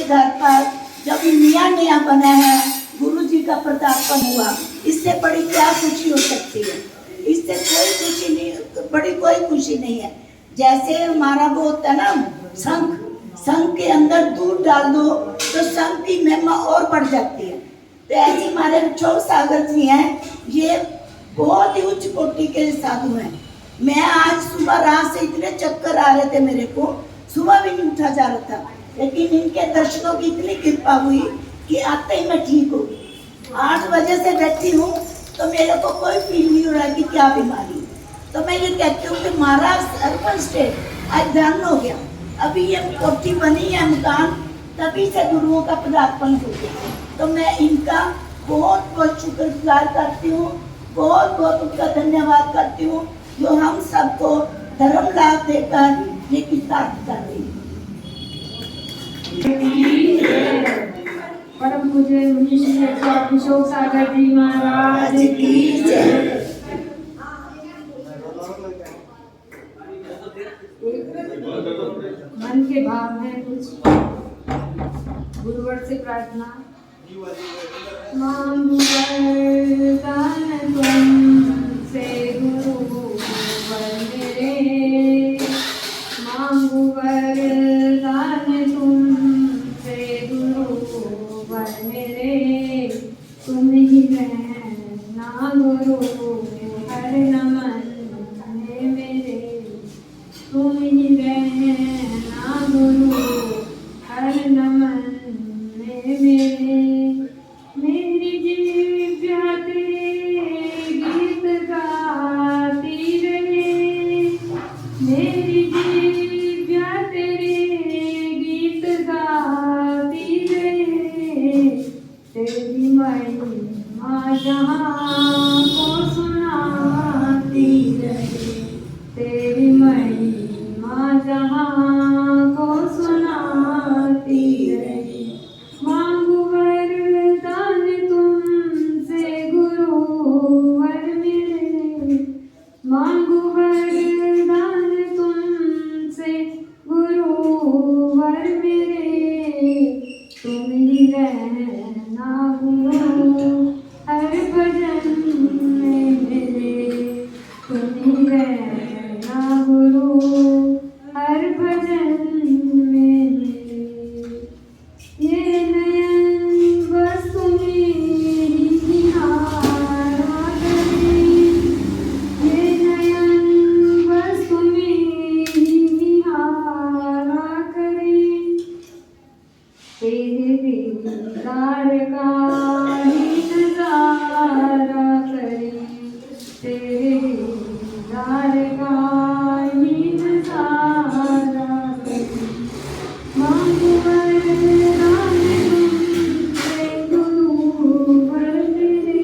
घर पर जब नया नया बना है, गुरु जी का पदार्पण हुआ, इससे बड़ी क्या खुशी हो सकती है? इससे कोई खुशी नहीं, बड़ी कोई खुशी नहीं है। जैसे हमारा वो होता है ना शंख, शंख के अंदर दूध डाल दो तो शंख की महिमा और बढ़ जाती है। तो ऐसे हमारे छोड़ सागर जी हैं, ये बहुत ही उच्च कोटि के साधु हैं। मैं आज सुबह रात से इतने चक्कर आ रहे थे मेरे को, सुबह भी नहीं उठा जा रहा था, लेकिन इनके दर्शनों की इतनी कृपा हुई कि आते ही मैं ठीक हो गई। 8 बजे से बैठी हूँ तो मेरे को कोई फील नहीं हो रहा कि क्या बीमारी। तो मैं ये कहती हूँ कि महाराज अर्बन स्टेट आज धन हो गया। अभी ये कोठी बनी है मकान, तभी से गुरुओं का पदार्पण हो गया। तो मैं इनका बहुत बहुत शुक्रगुजार करती हूँ, बहुत बहुत उनका धन्यवाद करती हूँ जो हम सबको धर्म लाभ देकर ये किताब कर रही है। परम पूज्य मुनि श्री अशोक सागर जी महाराज की जय। मन के भाव है कुछ गुरुवर से प्रार्थना। मांगू वरदान तुमसे गुरुवर मेरे, मांगू वरदान तुमसे गुरुवर मेरे, तुम ही रहना गुरु हर नमन में मेरे, तुम ही रहना गुरु हर नमन में मेरे। मेरी जिह्वा तेरे गीत गाती रहे, मेरी जिह्वा तेरे गीत गाती रहे, तेरी महिमा जहाँ को सुनाती रहे, तेरी महिमा जहाँ को सुनाती रहे। मांगू वरदान तुमसे गुरुवर मेरे, मांगू वरदान तुमसे गुरुवर मेरे, तुम ही रहना गुरु हर भजन में मेरे, तुम ही रहना गुरु हर भजन में मेरे। ये नयन बस तुम्हें निहारा करे, ये नयन बस तुम्हें निहारा करे, तेरे दीदार का ही नजारा करे, तेरे दीदार का ही नजारा करे। मांगू वरदान तुमसे गुरुवर मेरे,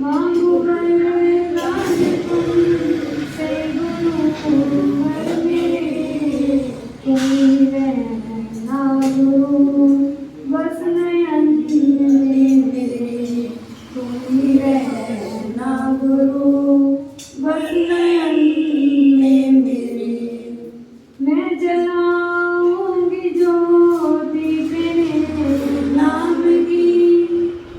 मांगू वरदान तुमसे गुरुवर मेरे, तुम ही रहना गुरु बस नयन में मेरे, तुम ही रहना गुरु बस नयन में मेरे। मैं जलाऊंगी ज्योति तेरे नाम की,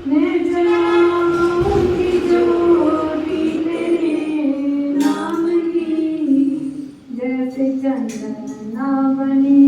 मैं जलाऊंगी ज्योति तेरे नाम की, जैसे चंदना बनी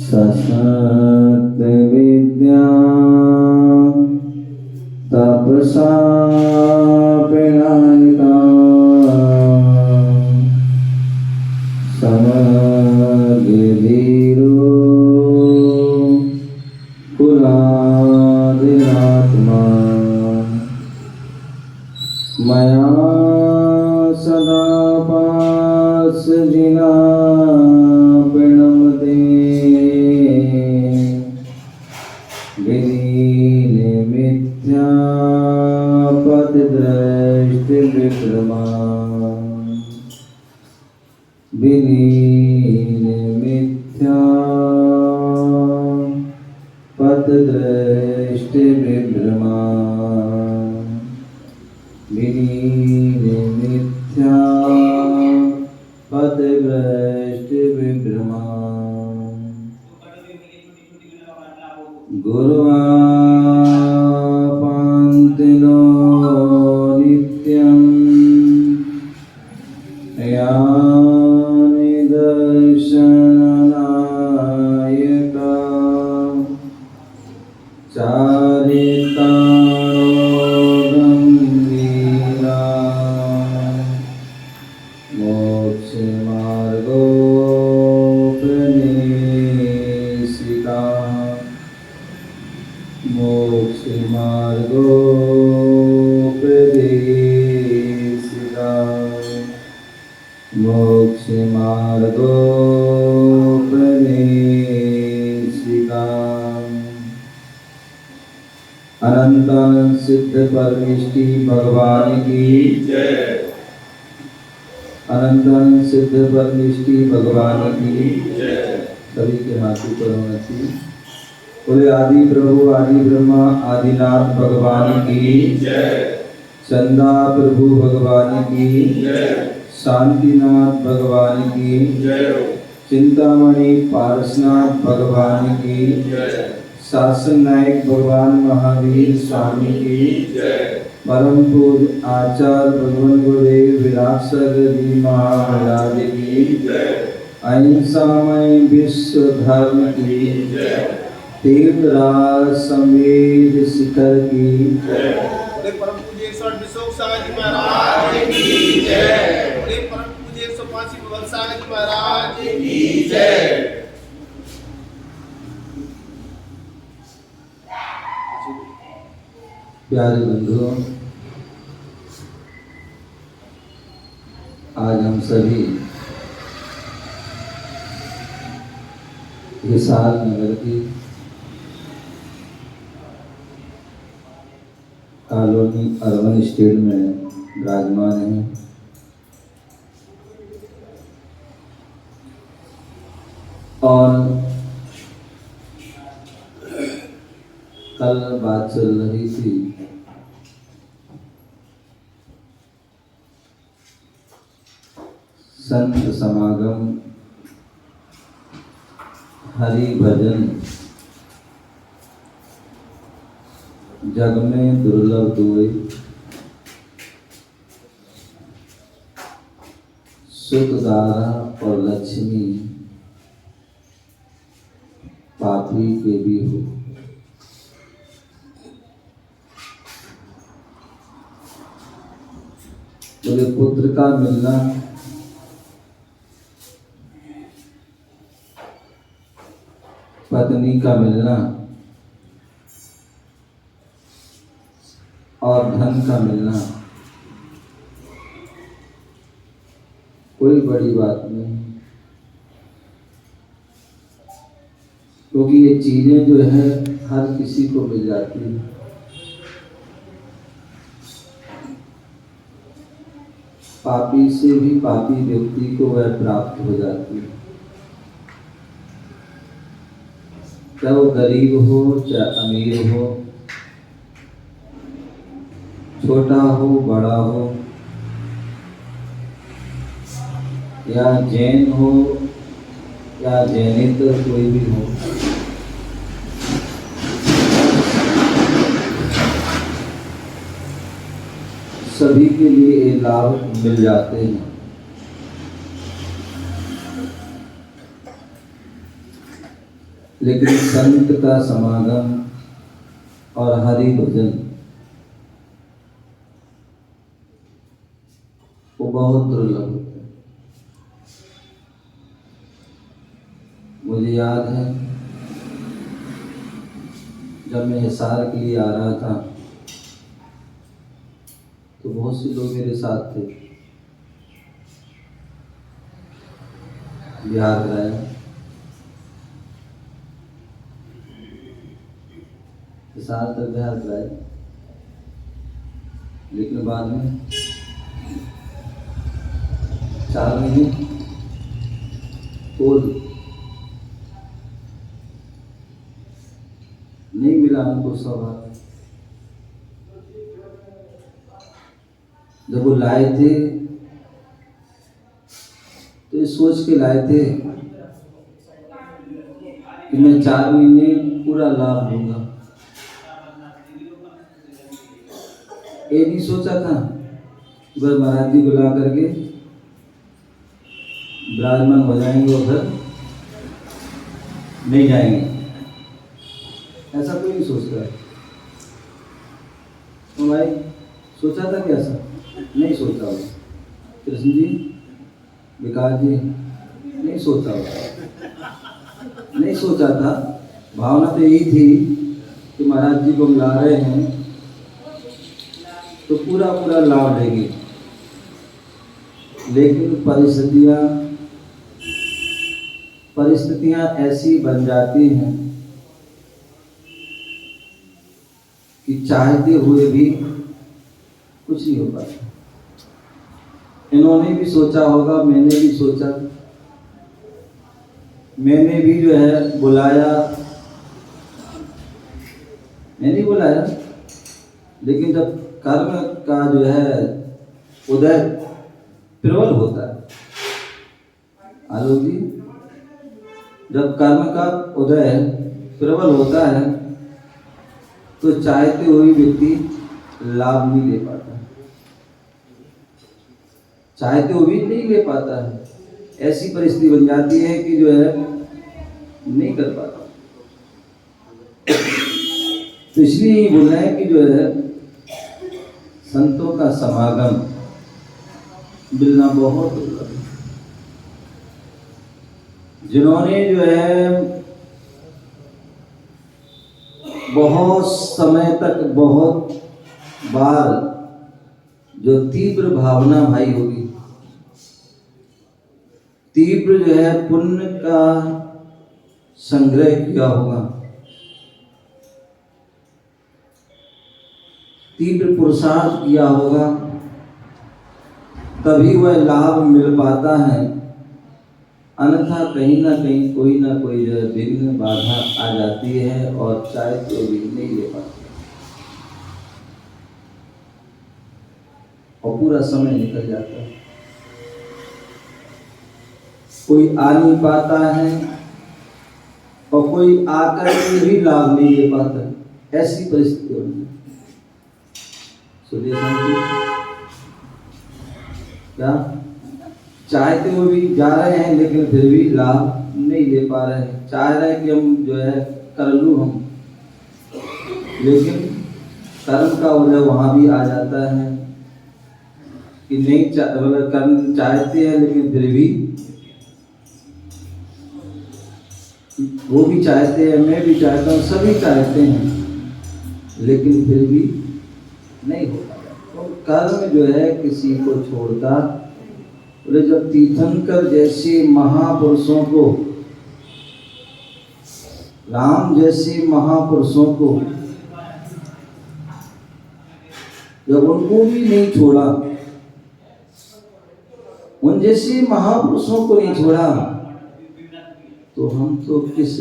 ससत विद्या तपसा प्रणयिता समगिरो कुलादिनात्मा मया सदा पासजिना प्रणमते विलीन मिथ्या पतिदृष्टि विक्रमा विलीन मिथ्या पतिदृष्टि विभ्रमा विलीन मिथ्या पतिदृष्टि विभ्रमा गुरुवापान्तिनो नित्यं यानि दर्शननायका चारितारो गम्भीरा मोक्षमार्गो प्रवेशिका मोक्षमार्गो प्रवेशिका मोक्षमार्गो प्रवेशिका अनंत सिद्ध परमेष्टि भगवान की जय। अनंत सिद्ध परमेष्टि भगवान की जय। सभी के हाथों पर होना चाहिए। बोले आदि प्रभु आदि ब्रह्मा आदिनाथ भगवान की जय। चंदा प्रभु भगवान की जय। शांतिनाथ भगवान की जय। चिंतामणि पारसनाथ भगवान की जय। शासन नायक भगवान महावीर स्वामी की जय। परम पूज्य आचार्य भगवान गुरुदेव विरासत जी महाराज की जय। अहिंसामय विश्व धर्म की जय। तीर्थराज संवेद शिखर की जय। परम पूज्य 108 विशोक सागर जी महाराज की जय। परम पूज्य 185 भवन सागर जी महाराज की जय। प्यारे बंधुओं, आज हम सभी हिसार नगर की कॉलोनी अर्बन स्टेट में विराजमान हैं। और कल बात चल रही थी संत समागम, हरि भजन जग में दुर्लभ दुई, सुखदारा और लक्ष्मी पापी के भी हो। तो बोले पुत्र का मिलना, पत्नी का मिलना और धन का मिलना कोई बड़ी बात नहीं, क्योंकि ये चीजें जो है हर किसी को मिल जाती है। पापी से भी पापी व्यक्ति को वह प्राप्त हो जाती है, चाहे वो गरीब हो चाहे अमीर हो, छोटा हो बड़ा हो, या जैन हो या जैनेतर कोई भी हो, सभी के लिए ये लाभ मिल जाते हैं। लेकिन संत का समागम और हरि भजन वो बहुत दुर्लभ होता है। मुझे याद है जब मैं हिसार के लिए आ रहा था तो बहुत से लोग मेरे साथ थे, बिहार कराया, हिसार तक बिहार कराया, लेकिन बाद में 4 महीने कोल नहीं मिला उनको सौभाग्य। जब वो लाए थे तो ये सोच के लाए थे कि मैं 4 महीने पूरा लाभ लूंगा। ये नहीं सोचा था कि बस महाराज जी बुला करके विराजमान हो जाएंगे और फिर नहीं जाएंगे, ऐसा कोई नहीं सोचता है। तो भाई सोचा था क्या ऐसा? नहीं सोचा हो। कृष्ण जी, विकास जी नहीं सोचा हो, नहीं सोचा था। भावना तो यही थी कि महाराज जी को मिला रहे हैं तो पूरा पूरा लाभ लेंगे, लेकिन परिस्थितियां ऐसी बन जाती हैं कि चाहते हुए भी कुछ नहीं हो पाता। इन्होंने भी सोचा होगा, मैंने भी सोचा, मैंने भी जो है बुलाया, मैंने बुलाया, लेकिन जब कर्म का जो है उदय प्रबल होता है, आलोक जी, जब कर्म का उदय प्रबल होता है तो चाहते हुए व्यक्ति लाभ नहीं ले पाता, चाहते हुए भी नहीं ले पाता है। ऐसी परिस्थिति बन जाती है कि जो है नहीं कर पाता। तो इसलिए ही बोल रहे हैं कि जो है संतों का समागम मिलना बहुत दुर्लभ है। जिन्होंने जो है बहुत समय तक बहुत बार जो तीव्र भावना भाई होगी, तीव्र जो है पुण्य का संग्रह किया होगा, तीव्र पुरुषार्थ किया होगा, तभी वह लाभ मिल पाता है। अन्यथा कहीं ना कहीं कोई ना कोई जो विघ्न बाधा आ जाती है और चाहे तो भी नहीं ले पाते और पूरा समय निकल जाता है। कोई आ नहीं पाता है और कोई आकर के भी लाभ नहीं ले पाता है। ऐसी परिस्थिति होती है। क्या चाहते हुए भी जा रहे हैं लेकिन फिर भी लाभ नहीं ले पा रहे हैं। चाह रहे हैं कि हम जो है कर लूँ हम, लेकिन कर्म का उदय वहाँ भी आ जाता है कि नहीं करना चाहते हैं, लेकिन फिर भी वो भी चाहते हैं, मैं भी चाहता हूँ, सभी चाहते हैं, लेकिन फिर भी नहीं हो पाता। तो कर्म जो है किसी को छोड़ता। बोले जब तीर्थंकर जैसे महापुरुषों को, राम जैसे महापुरुषों को, जब उनको भी नहीं छोड़ा, उन जैसे महापुरुषों को नहीं छोड़ा, तो हम तो किस,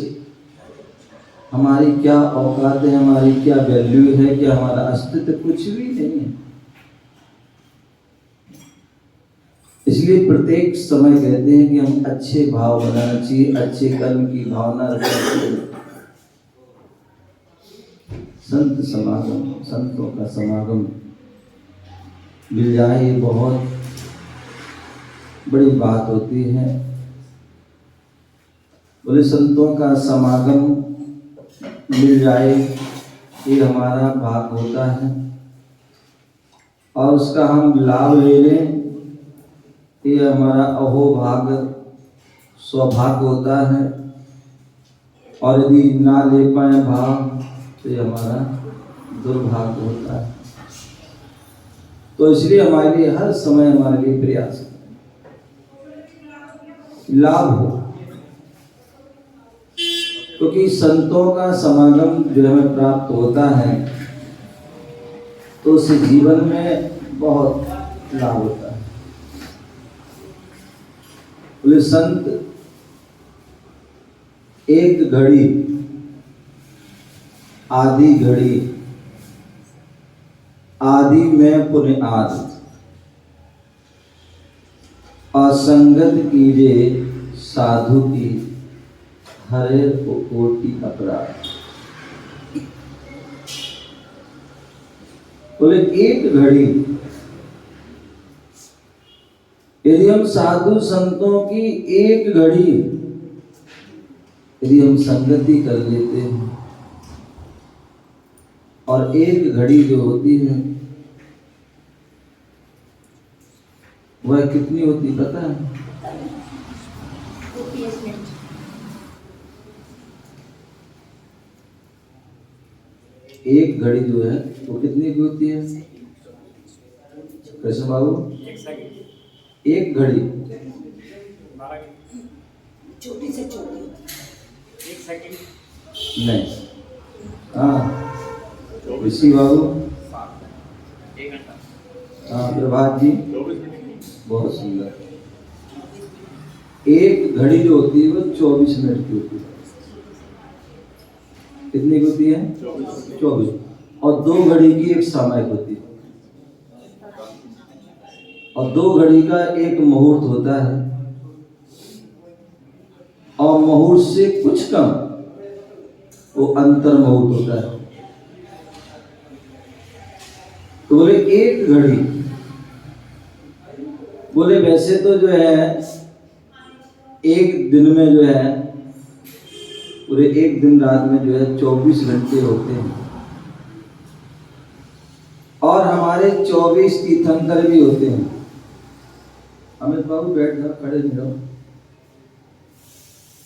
हमारी क्या औकात है, हमारी क्या वैल्यू है, क्या हमारा अस्तित्व, कुछ भी नहीं है। इसलिए प्रत्येक समय कहते हैं कि हम अच्छे भाव बनाना चाहिए, अच्छे कर्म की भावना रखना चाहिए। संत समागम, संतों का समागम मिल जाए, ये बहुत बड़ी बात होती है। बोले संतों का समागम मिल जाए, ये हमारा भाग होता है, और उसका हम लाभ ले लें, ये हमारा अहोभाग्य, सौभाग्य होता है। और यदि ना ले पाए भाग, तो ये हमारा दुर्भाग्य होता है। तो इसलिए हमारे लिए हर समय हमारे लिए प्रयास लाभ हो, क्योंकि संतों का समागम जो हमें प्राप्त होता है, तो उससे जीवन में बहुत लाभ होता है। बोले संत एक घड़ी आदि घड़ी, आदि में पुण्य आदि, असंगत कीजे साधु की, हरे कोटि अपराध। बोले एक घड़ी यदि हम साधु संतों की एक घड़ी यदि हम संगति कर लेते हैं, और एक घड़ी जो होती है वह कितनी होती पता है? एक घड़ी जो है वो कितनी की होती है कृष्ण बाबू? एक घड़ी छोटी से छोटी, एक सेकंड नहीं, हाँ ऋषि बाबू, एक घंटा, हाँ प्रभात जी, बहुत सुंदर। एक घड़ी जो होती है वो 24 मिनट की होती है। कितनी की होती है? 24। और 2 घड़ी की एक सामयिक होती है, और 2 घड़ी का एक मुहूर्त होता है, और मुहूर्त से कुछ कम वो अंतर मुहूर्त होता है। तो बोले एक घड़ी, बोले वैसे तो जो है एक दिन में जो है पूरे एक दिन रात में जो है 24 घंटे होते हैं, और हमारे 24 तीर्थंकर भी होते हैं। अमित बाबू बैठ जाओ, खड़े नहीं रहो,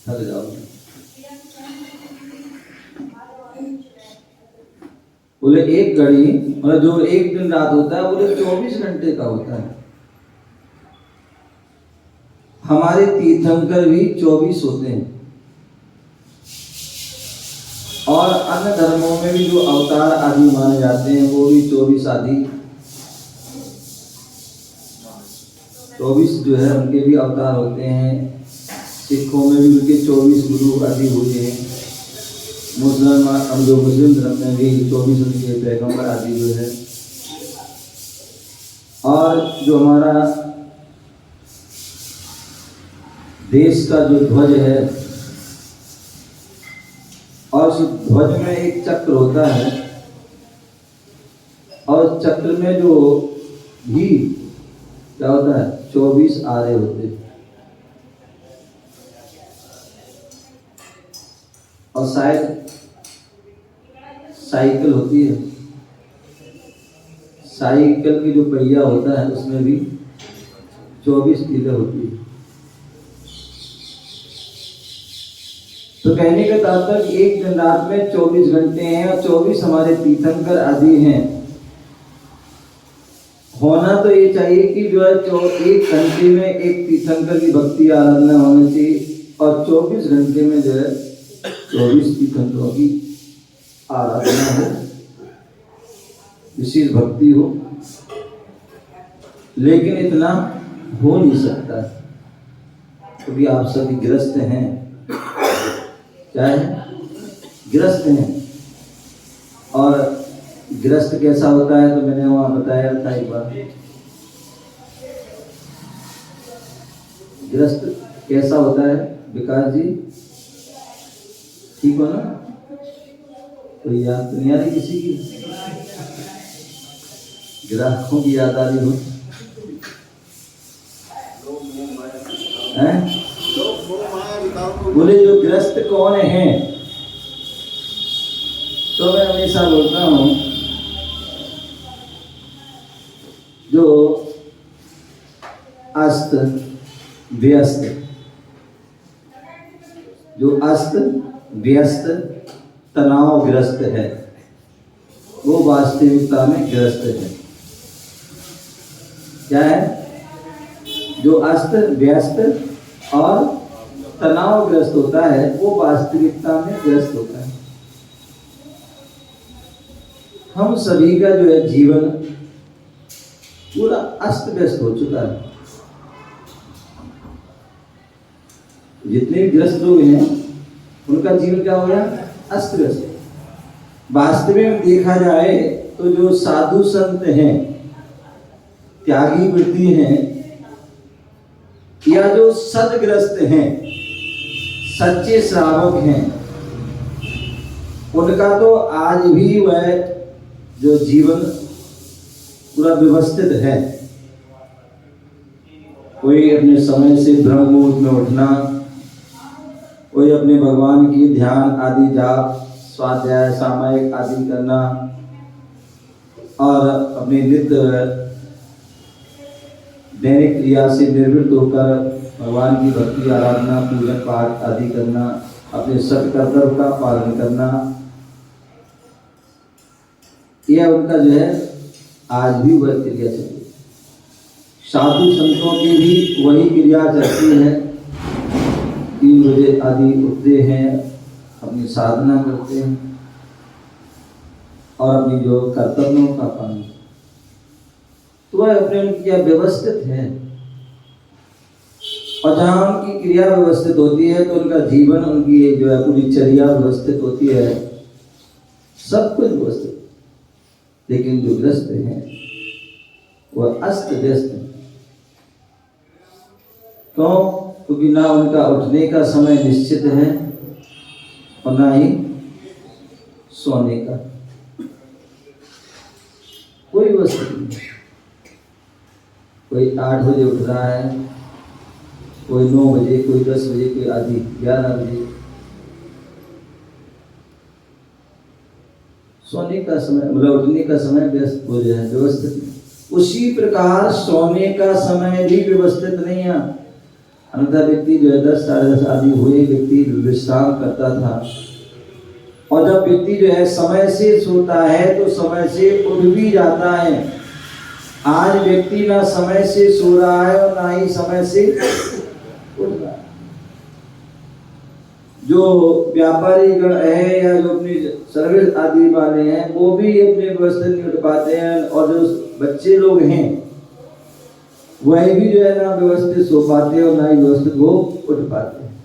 थक जाओ। बोले एक घड़ी मतलब जो एक दिन रात होता है बोले 24 घंटे का होता है। हमारे तीर्थंकर भी 24 होते हैं, और अन्य धर्मों में भी जो अवतार आदि माने जाते हैं वो भी 24 आदि 24 जो है उनके भी अवतार होते हैं। सिखों में भी उनके 24 गुरु आदि हुए हैं। मुसलमान जो मुस्लिम धर्म में भी 24 उनके पैगंबर आदि जो है। और जो हमारा देश का जो ध्वज है, और उस ध्वज में एक चक्र होता है, और चक्र में जो भी क्या होता है 24 आरे होते हैं। और शायद साइकिल होती है, साइकिल की जो पहिया होता है उसमें भी 24 कीलें होती है। तो कहने का तात्पर्य एक दिन रात में 24 घंटे हैं और 24 हमारे तीर्थंकर आदि हैं। होना तो ये चाहिए कि जो है 1 घंटे में एक तीर्थंकर की भक्ति आराधना होनी चाहिए और 24 घंटे में जो है 24 तीर्थंकरों की आराधना हो, विशेष भक्ति हो। लेकिन इतना हो नहीं सकता क्योंकि आप सभी ग्रस्त हैं। क्या है? ग्रस्त हैं। और ग्रस्त कैसा होता है तो मैंने वहां बताया था एक बार। ग्रस्त कैसा होता है विकास जी? ठीक हो ना? कोई याद तो नहीं आ रही किसी की? ग्राहकों की याद आ रही हो? हैं? बोले जो ग्रस्त कौन है? तो मैं हमेशा बोलता हूं जो अस्त व्यस्त, जो अस्त व्यस्त तनावग्रस्त है वो वास्तविकता में ग्रस्त है। क्या है? जो अस्त व्यस्त और तनावग्रस्त होता है वो वास्तविकता में ग्रस्त होता है। हम सभी का जो है जीवन पूरा अस्त व्यस्त हो चुका है। जितने भी ग्रस्त लोग हैं उनका जीवन क्या हो गया? अस्त व्यस्त। वास्तविक में देखा जाए तो जो साधु संत हैं, त्यागी वृत्ति हैं, या जो सदग्रस्त हैं, सच्चे श्रावक हैं, उनका तो आज भी वह जो जीवन पूरा व्यवस्थित है। कोई अपने समय से ब्रह्म मुहूर्त में उठना, कोई अपने भगवान की ध्यान आदि जाप स्वाध्याय सामायिक आदि करना और अपने नित्य दैनिक क्रिया से निर्वृत्त होकर भगवान की भक्ति आराधना पूजन पाठ आदि करना, अपने सत्कर्तव्य का पालन करना, यह उनका जो है आज भी वह क्रिया चलती है। साधु संतों की भी वही क्रिया चलती है। 3 बजे आदि उठते हैं, अपनी साधना करते हैं और अपनी जो कर्तव्यों का पालन, तो वह अपने उनकी क्रिया व्यवस्थित है। और जहाँ उनकी क्रिया व्यवस्थित होती है तो उनका जीवन, उनकी जो है पूरी चर्या व्यवस्थित होती है, सब कुछ व्यवस्थित। लेकिन जो ग्रस्त हैं वह अस्त व्यस्त है। क्यों? क्योंकि ना उनका उठने का समय निश्चित है और ना ही सोने का। कोई व्यवस्थित नहीं। कोई 8 बजे उठ रहा है, कोई 9 बजे, कोई 10 बजे, कोई आदि 11 बजे। सोने का समय मतलब उठने का समय व्यस्त हो जाए, व्यवस्थित नहीं। उसी प्रकार सोने का समय भी व्यवस्थित नहीं है। अन्यथा व्यक्ति जो है 10 साढ़े 10 आदि हुए व्यक्ति विश्राम करता था। और जब व्यक्ति जो है समय से सोता है तो समय से उठ भी जाता है। आज व्यक्ति ना समय से सो रहा है और ना ही समय से उठ रहा है। जो व्यापारी गण है या जो अपनी सर्विस आदि वाले हैं वो भी अपने व्यवस्थित नहीं उठ पाते हैं। और जो बच्चे लोग हैं वह भी जो है ना व्यवस्थित सो पाते हैं और ना ही व्यवस्थित वो उठ पाते हैं।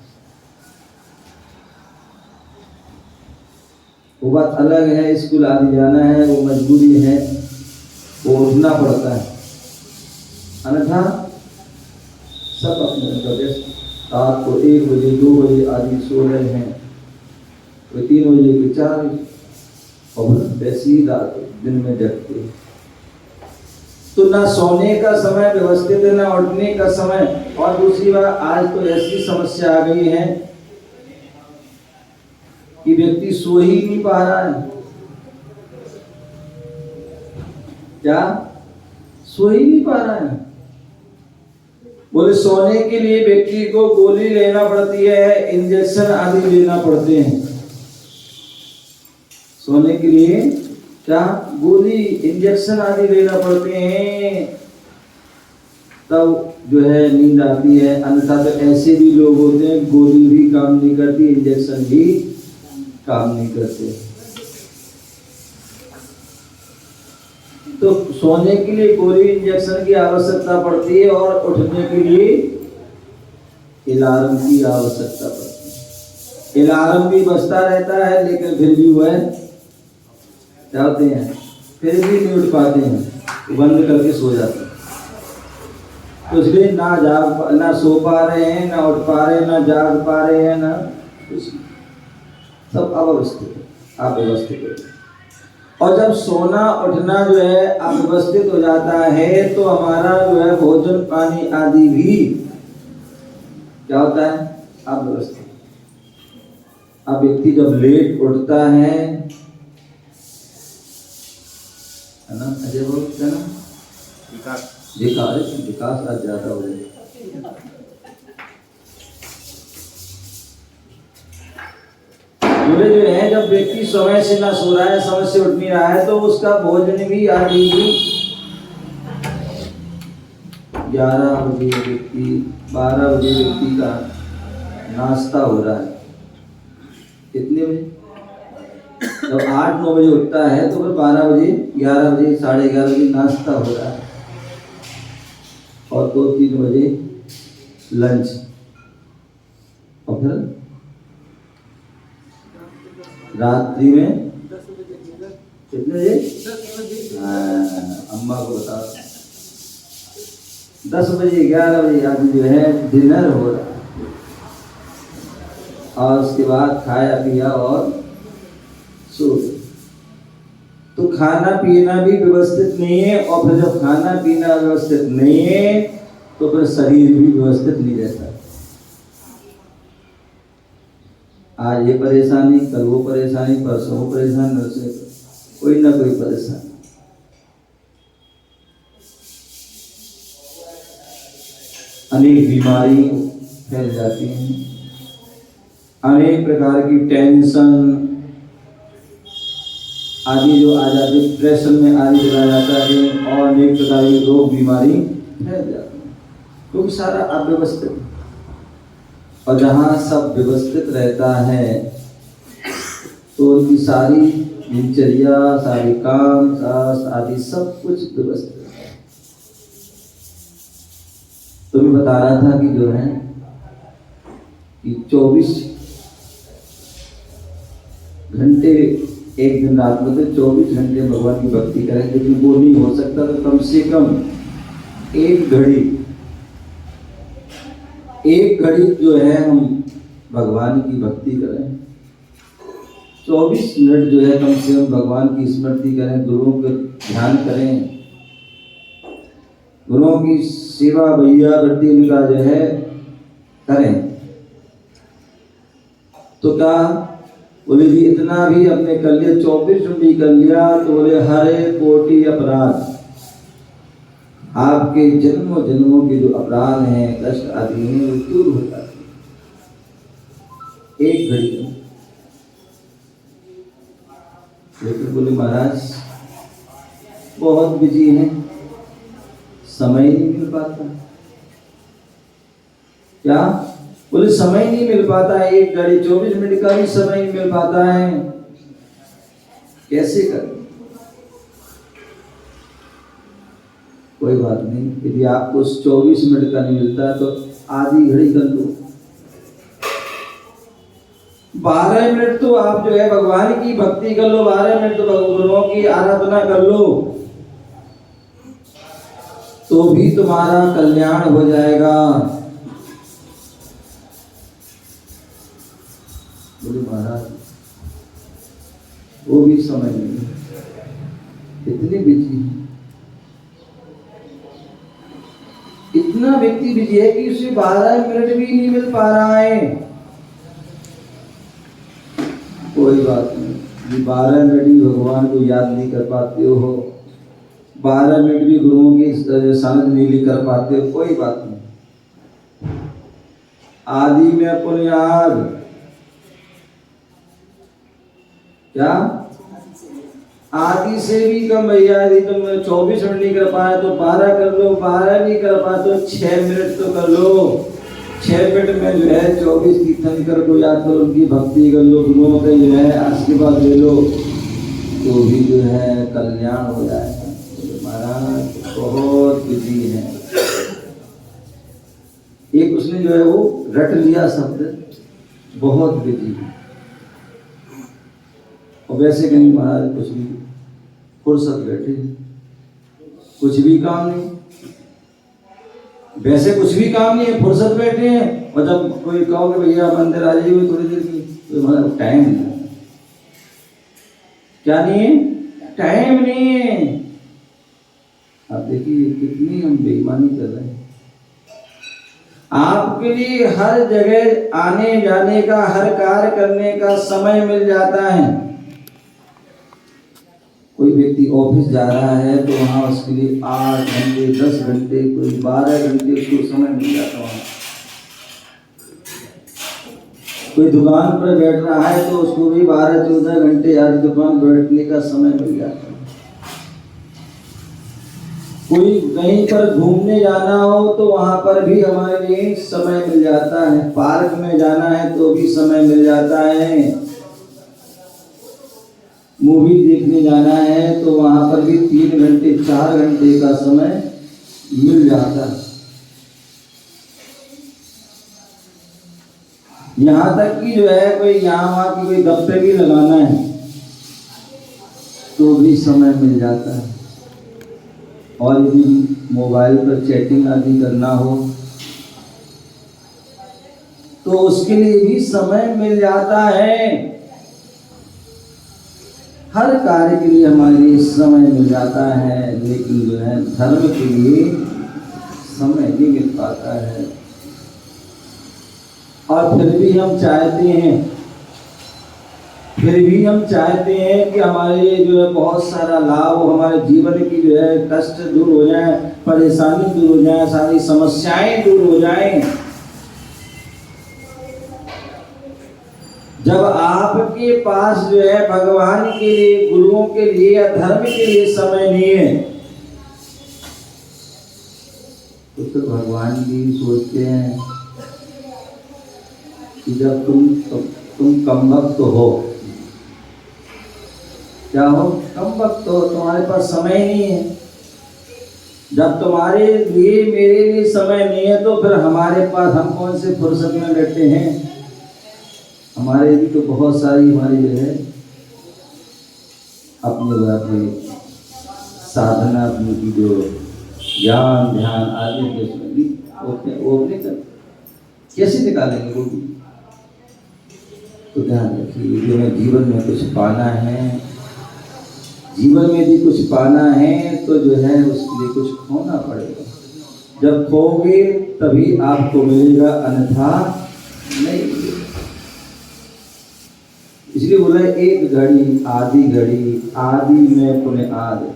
वो बात अलग है। स्कूल आदि जाना है, वो मजबूरी है, वो उठना पड़ता है। अन्यथा सब अपने व्यस्त रात को 1 बजे 2 बजे आदि सो रहे हैं, कोई 3 बजे कोई 4 बजे, और वैसे ही रात दिन में जगते हैं। तो ना सोने का समय व्यवस्थित है ना उठने का समय। और दूसरी बात, आज तो ऐसी समस्या आ गई है कि व्यक्ति सो ही नहीं पा रहा है। क्या सो ही नहीं पा रहा है। बोले सोने के लिए व्यक्ति को गोली लेना पड़ती है, इंजेक्शन आदि लेना पड़ते हैं। सोने के लिए क्या गोली इंजेक्शन आदि लेना पड़ते हैं, तब जो है नींद आती है। अन्यथा तो ऐसे भी लोग होते हैं गोली भी काम नहीं करती, इंजेक्शन भी काम नहीं करते। तो सोने के लिए गोली इंजेक्शन की आवश्यकता पड़ती है और उठने के लिए अलार्म की आवश्यकता पड़ती है। अलार्म भी बजता रहता है लेकिन फिर भी वह क्या होते हैं, फिर भी नहीं उठ पाते हैं, तो बंद करके सो जाते हैं। तो इसलिए ना सो पा रहे हैं, ना उठ पा रहे हैं, ना जाग पा रहे हैं, ना कुछ, सब अव्यवस्थित है, अव्यवस्थित है। और जब सोना उठना जो है अव्यवस्थित हो जाता है तो हमारा जो है भोजन पानी आदि भी क्या होता है, अव्यवस्थित। अब व्यक्ति जब लेट उठता है ना, अजय बोलते ना विकास आज ज्यादा हो जाएगा। बोले जो है जब व्यक्ति समय से ना सो रहा है, समय से उठ नहीं रहा है, तो उसका भोजन भी आदि 11 बजे व्यक्ति 12 बजे व्यक्ति का नाश्ता हो रहा है। कितने बजे? जब 8-9 बजे उठता है तो फिर 12 बजे 11 बजे 11:30 बजे नाश्ता हो रहा है और 2-3 बजे लंच, और फिर रात्रि में कितने बजे? अम्मा को बता 10 बजे 11 बजे आदमी जो है डिनर हो रहा है और उसके बाद खाया पिया और सो। तो खाना पीना भी व्यवस्थित नहीं है, और फिर जब खाना पीना व्यवस्थित नहीं है तो फिर शरीर भी व्यवस्थित नहीं रहता। आज ये परेशानी, कल वो परेशानी, परसों वो परेशानी, नरसे कोई ना कोई परेशानी। अनेक बीमारी फैल जाती हैं, अनेक प्रकार की टेंशन आदि जो आ जाती है, डिप्रेशन में आदि चला जाता है और अनेक प्रकार की रोग बीमारी फैल जाती है, क्योंकि सारा अव्यवस्थित है। और जहाँ सब व्यवस्थित रहता है तो उनकी सारी दिनचर्या, सारी काम आदि सब कुछ व्यवस्थित है। तो मैं बता रहा था कि जो है कि 24 घंटे एक दिन रात में तो 24 घंटे भगवान की भक्ति करें, लेकिन वो नहीं हो सकता तो कम से कम एक घड़ी जो है हम भगवान की भक्ति करें। 24 मिनट जो है कम से कम भगवान की स्मृति करें, गुरुओं का ध्यान करें, गुरुओं की सेवा भैया वृत्ति उनका जो है करें। तो क्या बोले जी इतना भी अपने कर लिया, 24 मिनट भी कर लिया तो बोले हरे कोटि अपराध, आपके जन्मों जन्मों के जो अपराध हैं, कष्ट आदि हैं, वो दूर हो जाते हैं एक घड़ी में। लेकिन बोले महाराज बहुत बिजी हैं, समय नहीं मिल पाता। क्या बोले समय नहीं मिल पाता है, एक घड़ी 24 मिनट का भी समय नहीं मिल पाता है, कैसे करें? कोई बात नहीं, यदि आपको 24 मिनट का नहीं मिलता तो आधी घड़ी कर लो, 12 मिनट तो आप जो है भगवान की भक्ति कर लो, 12 मिनट तो गुरुओं की आराधना कर लो, तो भी तुम्हारा कल्याण हो जाएगा। बोले महाराज वो भी समय नहीं, इतनी बिजी है, इतना व्यक्ति बिजी है कि उसे 12 मिनट भी नहीं मिल पा रहा है। कोई बात नहीं, 12 मिनट भी भगवान को याद नहीं कर पाते हो, 12 मिनट भी गुरुओं की संगत नहीं कर पाते हो, कोई बात नहीं। आदि में अपन याद क्या आदि से भी कम भैया, यदि तुम 24 मिनट नहीं कर पाए तो 12 कर लो, 12 नहीं कर पाए तो 6 मिनट तो कर लो। 6 मिनट में जो है 24 तीर्थंकर को याद करो, उनकी भक्ति कर लो, गुरुओं का जो है आशीर्वाद ले लो, तो भी जो है कल्याण हो जाएगा। महाराज बहुत बिजी है। एक उसने जो है वो रट लिया शब्द, बहुत बिजी है। और वैसे कहीं महाराज कुछ भी फुर्सत बैठे, कुछ भी काम नहीं, वैसे कुछ भी काम नहीं है, फुर्सत बैठे हैं। और जब कोई कहो कि भैया मंदिर आ जाइए थोड़ी देर की, तो मतलब टाइम नहीं है। क्या नहीं है? टाइम नहीं है। आप देखिए कितनी हम बेईमानी कर रहे हैं। आपके लिए हर जगह आने जाने का, हर कार्य करने का समय मिल जाता है। कोई व्यक्ति ऑफिस जा रहा है तो वहाँ उसके लिए 8 घंटे, 10 घंटे, कोई 12 घंटे उसको समय मिल जाता है। कोई दुकान पर बैठ रहा है तो उसको भी 12-14 घंटे आज दुकान बैठने का समय मिल जाता है। कोई कहीं पर घूमने जाना हो तो वहाँ पर भी हमारे लिए समय मिल जाता है। पार्क में जाना है तो भी समय मिल जाता है। मूवी देखने जाना है तो वहाँ पर भी 3 घंटे 4 घंटे का समय मिल जाता है। यहाँ तक कि जो है कोई यहाँ वहाँ की कोई गप्पे भी लगाना है तो भी समय मिल जाता है। और यदि मोबाइल पर चैटिंग आदि करना हो तो उसके लिए भी समय मिल जाता है। हर कार्य के लिए हमारे लिए समय मिल जाता है, लेकिन जो है धर्म के लिए समय नहीं मिल पाता है। और फिर भी हम चाहते हैं कि हमारे लिए जो है बहुत सारा लाभ हो, हमारे जीवन की जो है कष्ट दूर हो जाए, परेशानी दूर हो जाए, सारी समस्याएं दूर हो जाएं। जब आपके पास जो है भगवान के लिए, गुरुओं के लिए या धर्म के लिए समय नहीं है तो फिर भगवान भी सोचते हैं कि जब तुम कमबख्त हो, क्या हो? कमबख्त हो, तुम्हारे पास समय नहीं है। जब तुम्हारे लिए मेरे लिए समय नहीं है तो फिर हमारे पास हम कौन से फुर्सत में बैठे हैं? हमारे भी तो बहुत सारी हमारी जो है अपनी साधना, अपनी की जो ज्ञान ध्यान आदि वो कर कैसे निकालेंगे वो भी? तो ध्यान रखिए, जो है जीवन में कुछ पाना है, जीवन में यदि कुछ पाना है तो जो है उसके लिए कुछ खोना पड़ेगा। जब खोगे तभी आपको मिलेगा, अन्यथा नहीं मिलेगा। इसलिए बोला एक घड़ी आदि में पुनः आदि।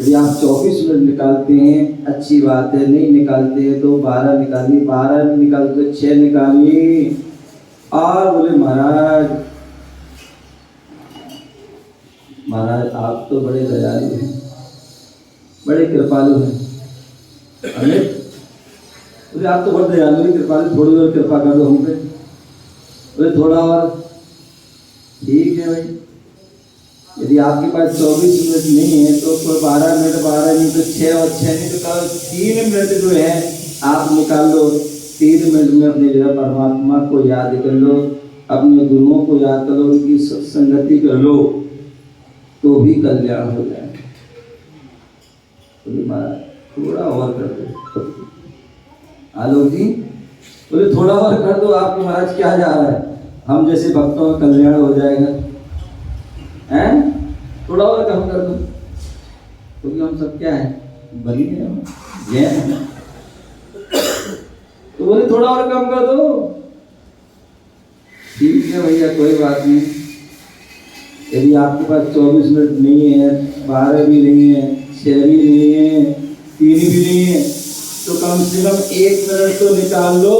यदि आप 24 मिनट निकालते हैं अच्छी बात है, नहीं निकालते हैं तो 12 निकालिए, 12 नहीं निकालते तो 6 निकालिए। और बोले महाराज आप तो बड़े दयालु हैं, बड़े कृपालु हैं। अमित बोले आप तो बड़े दयालु हैं, कृपालु, थोड़ी और कृपा कर दो हम पे। बोले थोड़ा और, ठीक है भाई। यदि आपके पास 24 मिनट नहीं है तो 12 मिनट, 12 नहीं तो 6 और 6 नहीं तो 3 मिनट जो है आप निकाल लो। 3 मिनट में अपने जो है परमात्मा को याद कर लो, अपने गुरुओं को याद कर लो, उनकी सत्संगति कर लो, तो भी कल्याण हो जाए। बोले महाराज थोड़ा और कर दो। आलोक जी बोले थोड़ा और कर दो। आपके महाराज क्या जा रहा है? हम जैसे भक्तों का कल्याण हो जाएगा, हैं? थोड़ा और कम कर दो, क्योंकि हम सब क्या है? बलि हैं, जैन हैं। तो बोले थोड़ा और कम कर दो। ठीक है भैया, कोई बात नहीं। यदि आपके पास 24 मिनट नहीं है, 12 भी नहीं है, 6 भी नहीं है, 3 भी नहीं है, तो कम से कम 1 मिनट तो निकाल लो।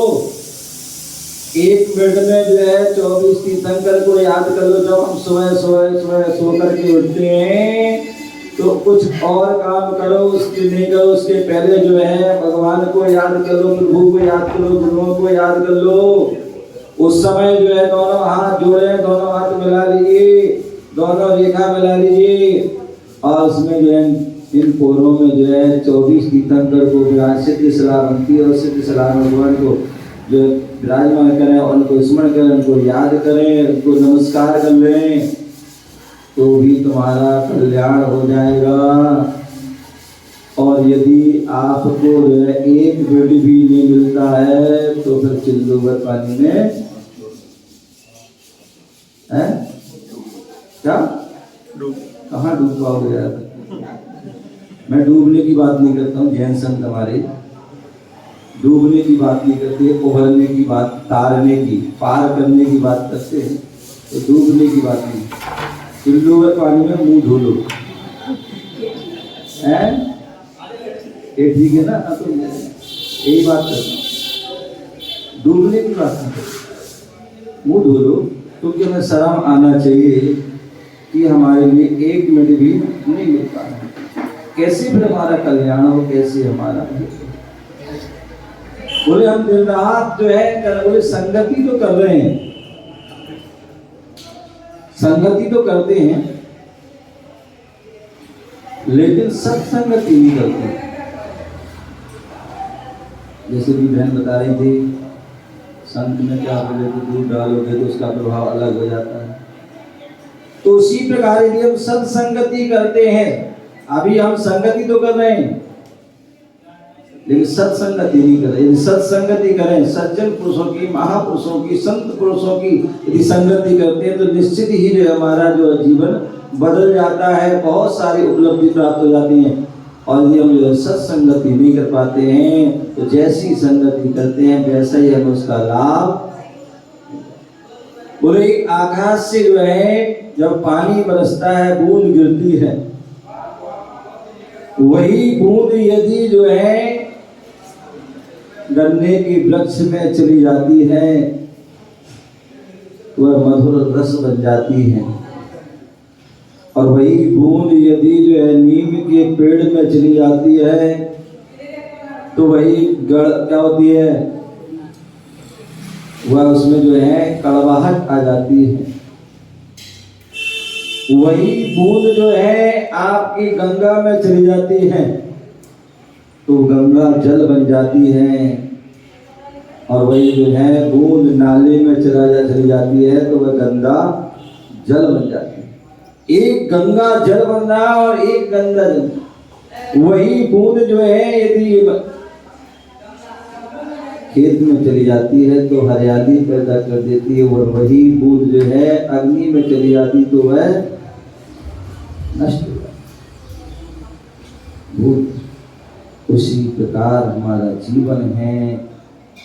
1 मिनट में जो है 24 तीर्थंकर को याद कर लो। जब हम सुबह सो करके उठते हैं तो कुछ और काम करो, उसके नहीं करो, उसके पहले जो है भगवान को याद कर लो, प्रभु को याद करो, गुरुओं को याद कर लो। उस समय जो है दोनों हाथ जोड़े, दोनों हाथ मिला लीजिए, दोनों रेखा मिला लीजिए, और उसमें जो है इन पोरों में जो है 24 तीर्थंकर को सिद्ध सलामती और सिद्ध सलाम भगवान को जो विराजमान करें, उनको स्मरण करें, उनको याद करें, उनको नमस्कार कर लें, तो भी तुम्हारा कल्याण हो जाएगा। और यदि आपको जो है 1 मिनट भी नहीं मिलता है तो फिर चिल्लूभर पानी में है क्या कहाँ डूब पाओगे यार। मैं डूबने की बात नहीं करता हूँ, जैन संत हमारे डूबने की बात नहीं करते, उभरने की बात, तारने की, पार करने की बात करते हैं, तो डूबने की बात नहीं। चिल्लूभर पानी में मुंह धो लो, हैं? ये ठीक है ना? तो यही बात करता हूँ, डूबने की बात नहीं करते, मुंह धो लो, क्योंकि हमें शर्म आना चाहिए कि हमारे लिए 1 मिनट भी नहीं मिलता है। कैसे फिर हमारा कल्याण हो, कैसे हमारा बोले हम दिन रात जो है बोले संगति तो कर रहे हैं, संगति तो करते हैं, लेकिन सत्संगति नहीं करते। जैसे कि बहन बता रही थी, संत में क्या बोले तो दूध डालोगे तो उसका प्रभाव अलग हो जाता है। तो उसी प्रकार यदि हम सत्संगति करते हैं, अभी हम संगति तो कर रहे हैं लेकिन सत्संगति नहीं कर रहे। यदि सत्संगति करें, सज्जन पुरुषों की, महापुरुषों की, संत पुरुषों की यदि संगति करते हैं तो निश्चित ही जो हमारा जो जीवन बदल जाता है, बहुत सारी उपलब्धि प्राप्त हो जाती हैं। और यदि हम जो सत्संगति नहीं कर पाते हैं तो जैसी संगति करते हैं वैसा ही हम उसका लाभ। बोले आकाश से जो है जब पानी बरसता है, बूंद गिरती है, वही बूंद यदि जो है गन्ने की वृक्ष में चली जाती है वह मधुर रस बन जाती है, और वही बूंद यदि जो है नीम के पेड़ में चली जाती है तो वही क्या होती है, वह उसमें जो है कड़वाहट आ जाती है। वही बूंद जो है आपकी गंगा में चली जाती है तो गंगा जल बन जाती है, और वही जो है बूंद नाले में चली जाती है तो वह गंगा जल बन जाती है। एक गंगा जल बन रहा और एक गंगा जल। वही बूंद जो है यदि खेत में चली जाती है तो हरियाली पैदा कर देती है, और वही बूंद जो है अग्नि में चली जाती तो वह नष्ट हो जाती। उसी प्रकार हमारा जीवन है।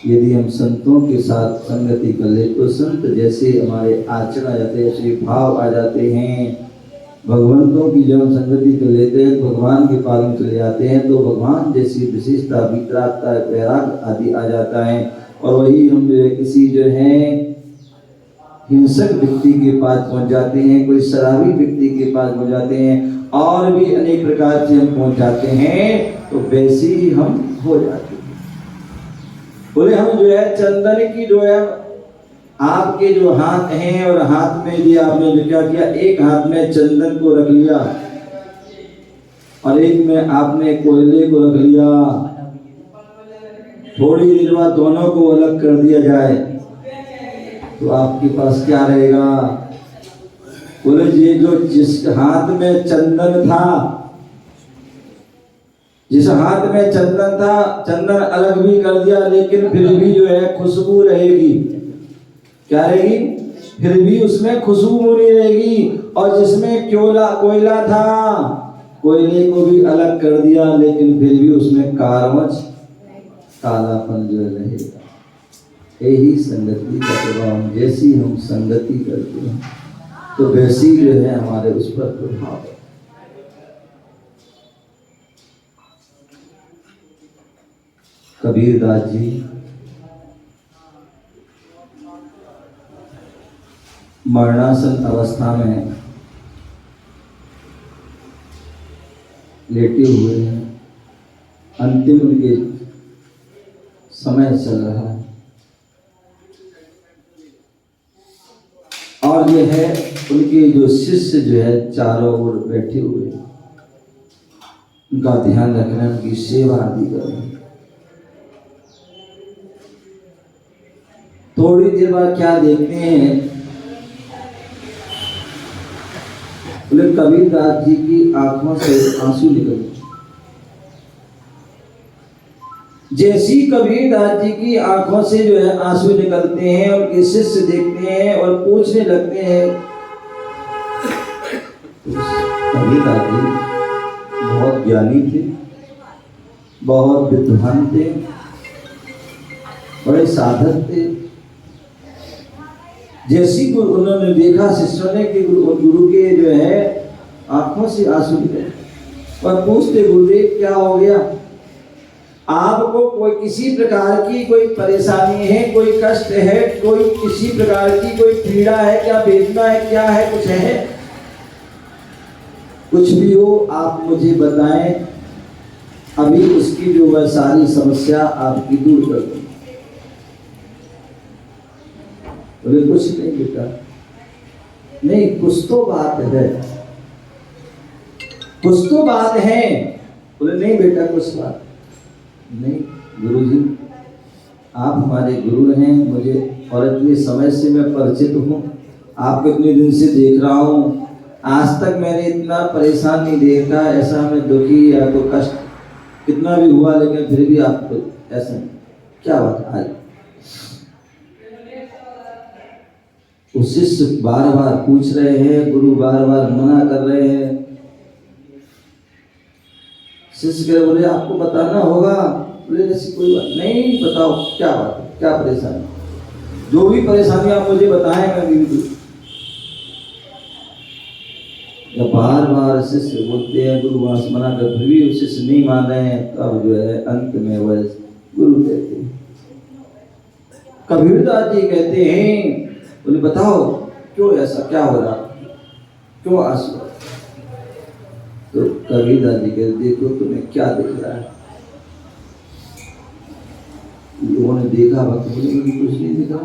यदि हम संतों के साथ संगति कर ले तो संत जैसे हमारे आचरण आ जाते हैं, ऐसे भाव आ जाते हैं। भगवंतों की जब हम संगति कर लेते हैं, भगवान के पास में चले जाते हैं तो भगवान जैसी विशेषता, वितरागता, वैराग आदि आ जाता है। और वही हम जो है किसी जो है हिंसक व्यक्ति के पास पहुंच जाते हैं, कोई शराबी व्यक्ति के पास पहुंच जाते हैं, और भी अनेक प्रकार से हम पहुंच जाते हैं, तो वैसे ही हम हो जाते हैं। बोले हम जो है चंदन की जो है आपके जो हाथ हैं, और हाथ में भी आपने जो क्या किया, एक हाथ में चंदन को रख लिया और एक में आपने कोयले को रख लिया। थोड़ी देर बाद दोनों को अलग कर दिया जाए तो आपके पास क्या रहेगा? बोले ये जो जिस हाथ में चंदन था, जिस हाथ में चंदन था, चंदन अलग भी कर दिया लेकिन फिर भी जो है खुशबू रहेगी। क्या रहेगी? फिर भी उसमें खुशबू नहीं रहेगी। और जिसमें कोयला था, कोयले को भी अलग कर दिया लेकिन फिर भी उसमें कालापन जो रहेगा। यही संगति का प्रभाव। जैसी हम संगति करते हैं तो वैसी जो है हमारे उस पर प्रभाव है। कबीरदास जी मरणासन अवस्था में लेटे हुए हैं, अंतिम उनके समय चल रहा है और जो है उनके जो शिष्य जो है चारों ओर बैठे हुए हैं, उनका ध्यान रखना, उनकी सेवा आदि करना। थोड़ी देर बाद क्या देखते हैं, बोले कबीरदास जी की आंखों से आंसू निकले। जैसी कबीरदास जी की आंखों से जो है आंसू निकलते हैं, उनके शिष्य देखते हैं और पूछने लगते हैं। कबीरदास जी बहुत ज्ञानी थे, बहुत विद्वान थे, बड़े साधक थे। जैसी उन्होंने देखा शिष्यों ने कि गुरु के जो है आंखों से आंसू निकले और पूछते, गुरुदेव क्या हो गया? आपको कोई किसी प्रकार की कोई परेशानी है, कोई कष्ट है, कोई किसी प्रकार की कोई पीड़ा है क्या, वेदना है क्या है, कुछ है? कुछ भी हो आप मुझे बताएं, अभी उसकी जो वह सारी समस्या आपकी दूर कर दूं। बोले कुछ नहीं बेटा, नहीं कुछ तो बात है, कुछ तो बात है। बोले नहीं बेटा कुछ बात नहीं। गुरुजी आप हमारे गुरु हैं, मुझे और इतने समय से मैं परिचित हूँ, आपको इतने दिन से देख रहा हूँ, आज तक मैंने इतना परेशान नहीं देखा, ऐसा मैं दुखी या तो कष्ट कितना भी हुआ, लेकिन फिर भी आपको ऐसा क्या बात आज? वो शिष्य बार बार पूछ रहे हैं, गुरु बार बार मना कर रहे हैं। शिष्य कह बोले आपको बताना होगा। बोले ऐसी कोई बात नहीं, बताओ क्या बात है, क्या परेशानी, जो भी परेशानी आप मुझे बताएं मैं भी। जब बार बार शिष्य बोलते हैं, गुरु वहां से मना कर, फिर भी शिष्य नहीं मान रहे हैं, तब जो है अंत में वह गुरु कहते हैं, कबीरदास जी कहते हैं, बोले बताओ क्यों ऐसा, क्या हो रहा, क्यों आंसू? तो कबीरदास जी कहते देखो तुम्हें क्या दिख रहा है? लोगों ने देखा, भक्त बोले कुछ नहीं दिख रहा।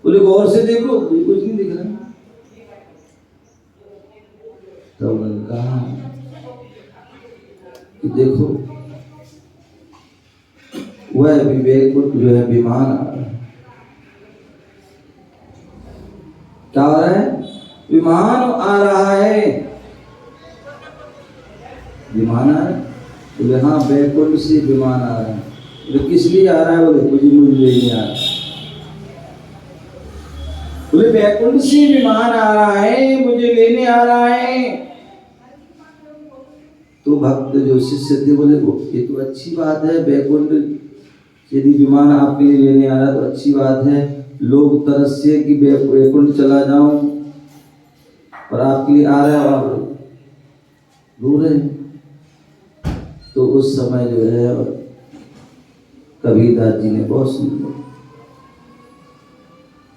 बोले गौर से देखो, कुछ नहीं दिख रहा। तो उन्होंने कहा कि देखो वह विवेक जो है विमान आ रहा है। क्या हो रहा है? विमान आ रहा है। विमान आ रहा है? बोले हाँ बैकुंठ से विमान आ रहा है। बोले किस लिए आ रहा है? बोले मुझे नहीं आ रहा। बोले बैकुंठ से विमान आ रहा है, मुझे लेने आ रहा है। तो भक्त जो शिष्य थे बोले ये तो अच्छी बात है, बैकुंठ यदि विमान आपके लिए लेने आ रहा तो अच्छी बात है। लोग तरस से कि बैकुंठ चला जाऊं और आपके लिए आ रहा है और रो रहे। तो उस समय जो है कबीरदास जी ने बहुत सुन,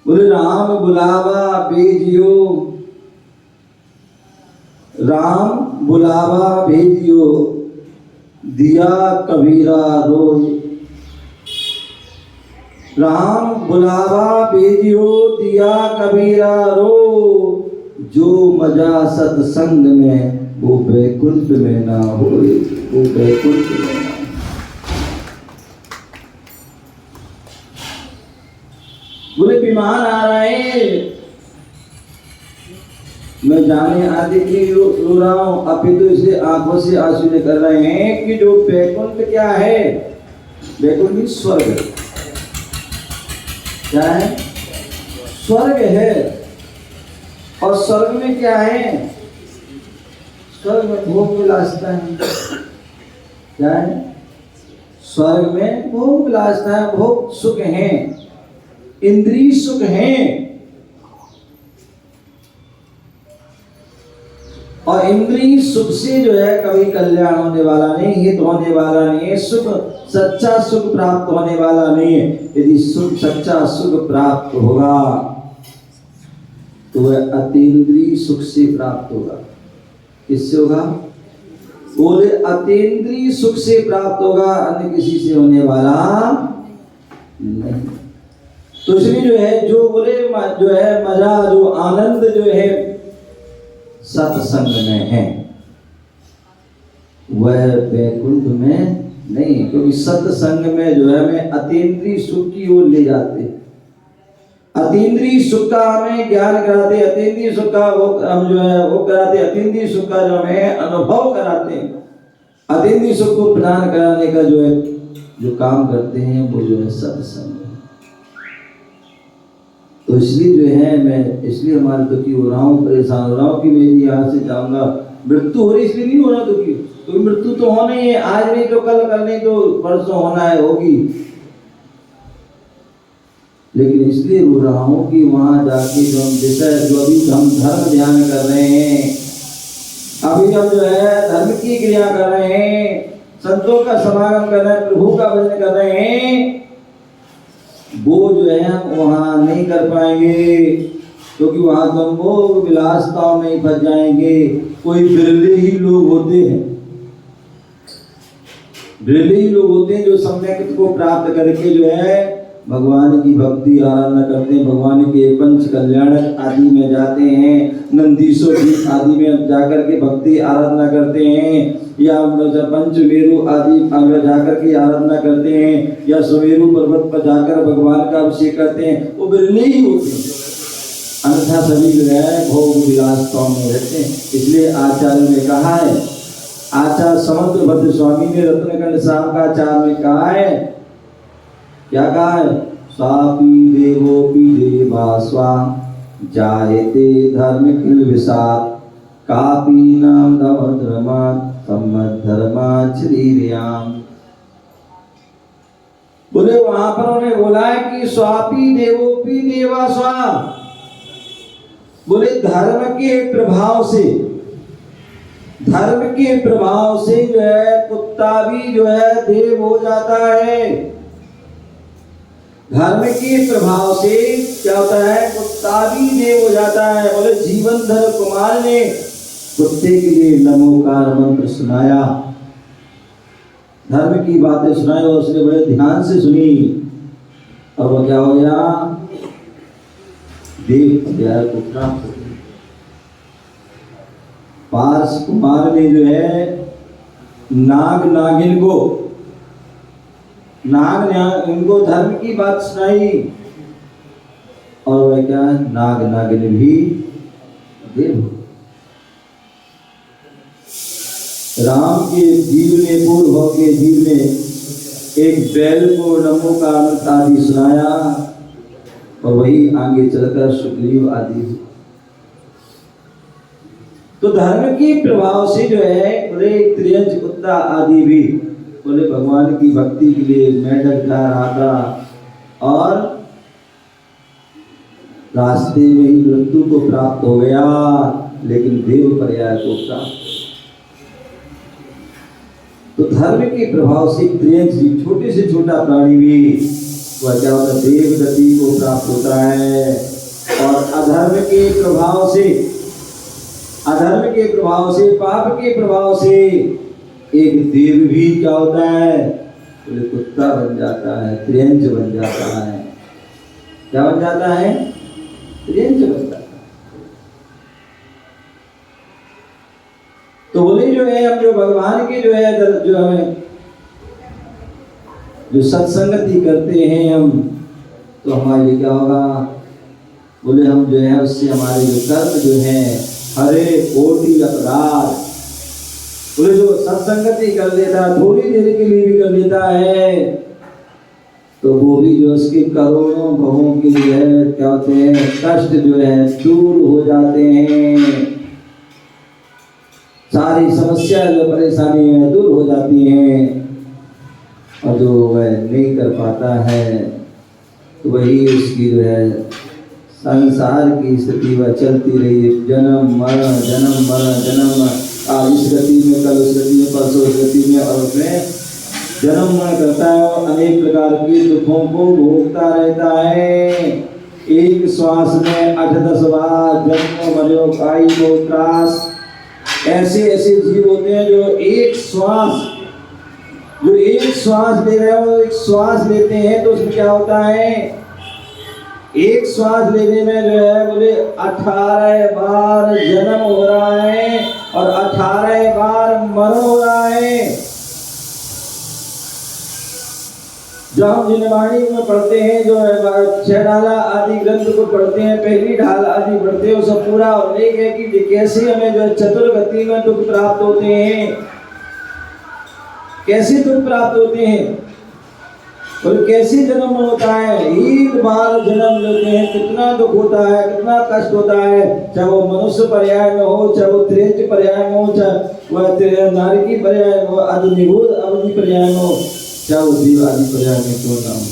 बोले राम बुलावा भेजियो, राम बुलावा भेजियो, दिया कबीरा रोज। राम बुलावा भेजियो, दिया कबीरा रोज। जो मजा सत्संग में वो बैकुंठ में ना हो, वो बैकुंठ में ना। बोले विमान आ रहा है, मैं जाने आदि की रो रहा हूं, अभी तो इसे आंखों से आंसू निकल रहे हैं कि जो बैकुंठ क्या है? बैकुंठ स्वर्ग। क्या है? स्वर्ग है। और स्वर्ग में क्या है? स्वर्ग में भोग विलासता है। क्या है? स्वर्ग में भोग विलासता है, भोग सुख है, इंद्रिय सुख है। और इंद्रिय सुख से जो है कभी कल्याण होने वाला नहीं, हित होने वाला नहीं है, सुख सच्चा सुख प्राप्त होने वाला नहीं है। यदि सुख सच्चा सुख प्राप्त होगा तो वह अतीन्द्रिय सुख से प्राप्त होगा। किससे होगा? बोले अतीन्द्रिय सुख से प्राप्त होगा, अन्य किसी से होने वाला नहीं। तो इसलिए जो है जो बोले जो है मजा जो आनंद जो है सत्संग में है, वह वैकुंठ में नहीं, क्योंकि सत्संग में जो है हमें अतीन्द्रिय सुख की ओर ले जाते, अतीन्द्रिय सुख का हमें ज्ञान कराते, अतीन्द्रिय सुख का हम जो है वो कराते, अतीन्द्रिय सुख का जो हमें अनुभव कराते, अतीन्द्रिय सुख को प्रदान कराने का जो है जो काम करते हैं वो जो है सत्संग। तो इसलिए जो है मैं इसलिए हमारे दुखी हो रहा हूँ, परेशान हो रहा हूँ कि मेरी यहाँ से जाऊंगा, मृत्यु हो रही इसलिए नहीं हो रहा दुखी, तो मृत्यु तो होना ही है, आज नहीं तो कल नहीं तो परसों होना है, होगी, लेकिन इसलिए रो रहा हूँ कि वहां जाके जो हम विषय जो अभी हम धर्म ध्यान कर रहे हैं, अभी हम जो है धर्म की क्रिया कर रहे हैं, संतों का समागम कर रहे हैं, प्रभु का भजन कर रहे हैं, वो जो है हम वहाँ नहीं कर पाएंगे, क्योंकि वहाँ तो हम वो विलासताओं में ही फंस जाएंगे। कोई बिरले ही लोग होते हैं, बिरले ही लोग होते हैं जो सम्यक को प्राप्त करके जो है भगवान की भक्ति आराधना करते हैं, भगवान के पंच कल्याणक आदि में जाते हैं, नंदीश्वर जी आदि में जाकर के भक्ति आराधना करते हैं, या पंचमेरु आदि में जाकर के आराधना करते हैं, या सुमेरु पर्वत पर जाकर भगवान का अभिषेक करते हैं, वो बिरले ही होते हैं, अन्यथा सभी जो है भोग विलासताओं में रहते हैं। इसलिए आचार्य ने कहा है, आचार्य समुद्र भद्र स्वामी ने रत्नखंड शाम का आचार्य ने कहा है, क्या कहा है? स्वापी देवोपी देवा स्वा जायते धर्म किल विसात कापी नाम धर्मा सम्मत धर्मा श्रीरियाम। बोले वहां पर उन्होंने बोला है कि स्वापी देवोपी देवा स्वा, बोले धर्म के प्रभाव से, धर्म के प्रभाव से जो है कुत्ता भी जो है देव हो जाता है, धर्म के प्रभाव से क्या होता है? कुत्ता भी देव हो जाता है। बोले जीवनधर कुमार ने कुत्ते के लिए नमोकार मंत्र सुनाया, धर्म की बातें सुनाई और उसने बड़े ध्यान से सुनी, और वो क्या हो गया? देव प्यार को प्राप्त हो गया। पार्श कुमार ने जो है नाग नागिन को इनको धर्म की बात सुनाई, और वह क्या? नाग नागिन भी देव। राम के जीव ने पूर्व के जीव ने एक बैल को नमो का अमृत आदि सुनाया, और वही आगे चलकर सुग्रीव आदि। तो धर्म के प्रभाव से जो है बोले त्रियंच कुत्ता आदि भी बोले भगवान की भक्ति के लिए मेढक जा रहा था, और रास्ते में ही मृत्यु को प्राप्त हो गया, लेकिन देव पर्याय को प्राप्त। तो धर्म के प्रभाव से त्रियंच जी छोटे से छोटा प्राणी भी वह क्या होता है? देव गति को प्राप्त होता है। और अधर्म के प्रभाव से, अधर्म के प्रभाव से, पाप के प्रभाव से एक देव भी क्या होता है? बोले कुत्ता बन जाता है, त्रियंच बन जाता है। क्या बन जाता है? त्रियंच बन जाता है। तो बोले जो है हम जो भगवान के जो है जो हमें जो सत्संगति करते हैं हम, तो हमारे लिए क्या होगा? बोले हम जो है उससे हमारे जो कर्म जो है हरे कोटि अपराध, बोले जो सत्संगति कर लेता है थोड़ी देर के लिए भी कर लेता है, तो वो भी जो उसके करोड़ों भवों के लिए है क्या होते हैं? कष्ट जो है दूर हो जाते हैं, सारी समस्या जो परेशानी है दूर हो जाती हैं। और जो वह नहीं कर पाता है तो वही उसकी जो है संसार की स्थिति वह चलती रही, जन्म मरण जन्म मरण जन्म, आज इस गति में, कल उस गति में, परसों उस गति में, और उसमें जन्म मरण करता है और अनेक प्रकार के दुखों को भोगता रहता है। एक श्वास में 8-10 बार जन्म मरो काई को त्रास। ऐसे ऐसे जीव होते हैं जो एक श्वास ले रहे हो, एक श्वास लेते हैं तो उसमें क्या होता है, एक श्वास लेने में जो है बोले 18 बार जन्म हो रहा है और 18 बार मरण हो रहा है। जब हम जिनवाणी में पढ़ते हैं, जो 6 ढाला आदि ग्रंथ को पढ़ते हैं, पहली ढाल आदि पढ़ते हैं, सब पूरा उल्लेख है कि कैसे हमें जो चतुर्गति में दुख प्राप्त होते हैं, कैसे दुख प्राप्त होते हैं और कैसे जन्म होता है। एक बार जन्म लेते हैं कितना दुख होता है, कितना कष्ट होता है, चाहे वो मनुष्य पर्याय में हो, चाहे वो त्रेच पर्याय में हो, चाहे वह नारकी पर्याय में हो, अग्निहोत्र अवधि पर्याय में हो, चाहे वो जीव आदि पर्याय में क्यों ना हो।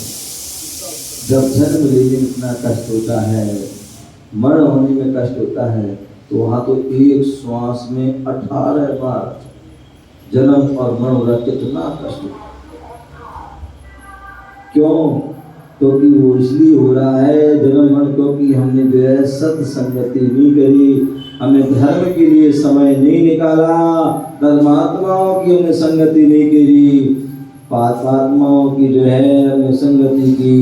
जब जन्म लेने में इतना कष्ट होता है, मरण होने में कष्ट होता है, तो वहाँ तो एक श्वास में 18 बार जन्म और मरण हो रहा, कितना कष्ट होता है। क्यों? क्योंकि वो इसलिए हो रहा है जन्म मरण, क्योंकि हमने जो है सत्संगति नहीं करी, हमने धर्म के लिए समय नहीं निकाला, धर्मात्माओं की हमने संगति नहीं करी, पापात्माओं की जो है हमने संगति की,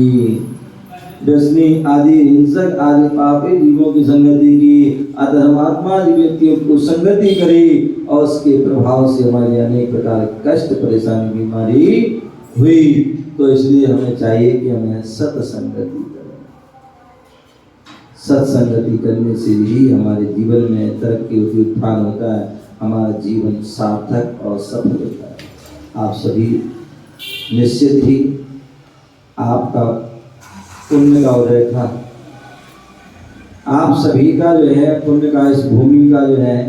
व्यसनी आदि हिंसक आदि पापी जीवों की संगति की, अधर्मात्मा व्यक्तियों को संगति करी, और उसके प्रभाव से हमारी अनेक प्रकार कष्ट परेशानी बीमारी हुई। तो इसलिए हमें चाहिए कि हमें सत्संगति करें। सत्संगति करने से ही हमारे जीवन में तरक्की उत्थान होता है, हमारा जीवन सार्थक और सफल होता है। आप सभी निश्चित ही आपका पुण्य का उदय था, आप सभी का जो है पुण्य का, इस भूमि का जो है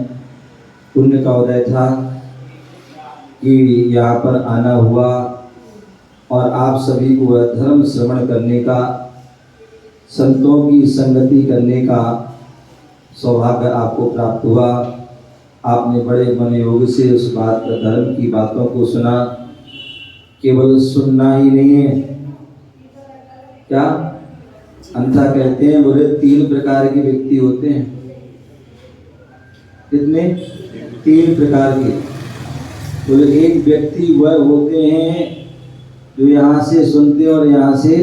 पुण्य का उदय था कि यहाँ पर आना हुआ और आप सभी को धर्म श्रवण करने का, संतों की संगति करने का सौभाग्य आपको प्राप्त हुआ। आपने बड़े मन योग से उस बात का, धर्म की बातों को सुना। केवल सुनना ही नहीं है, क्या अंथा कहते हैं, बोले 3 प्रकार के व्यक्ति होते हैं। कितने? 3 प्रकार के। बोले एक व्यक्ति वह होते हैं जो यहाँ से सुनते और यहाँ से,